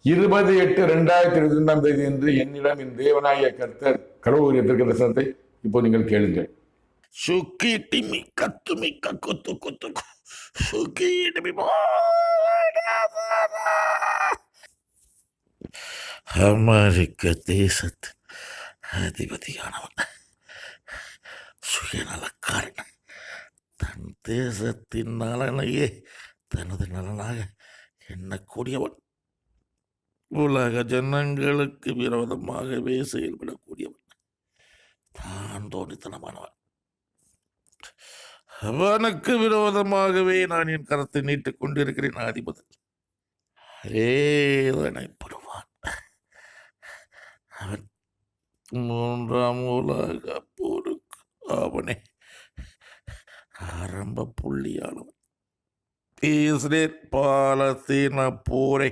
20/8/2022 என்று என்னிடம் என் தேவனாகிய கர்த்தர் கடவுள் எதிர்க்கிற தரிசனத்தை இப்போ நீங்கள் கேளுங்கள். சுக்கிட்டிமி கத்துமி கக்குத்து குத்து சுக்கிட்டிமி அமெரிக்க தேசத்து அதிபதியானவன் சுயநலக்காரன் தன் தேசத்தின் நலனையே தனது நலனாக எண்ணக்கூடியவன், உலக ஜனங்களுக்கு விரோதமாகவே செயல்படக்கூடியவன், தான் தோணித்தனமானவன். அவனுக்கு விரோதமாகவே நான் என் கரத்தை நீட்டுக் கொண்டிருக்கிறேன். அதிபதி வேதனைப்படுவான். அவன் 3ஆம் உலக போருக்கு அவனே ஆரம்ப புள்ளியானவன். இஸ்ரேல் பாலஸ்தீன போரை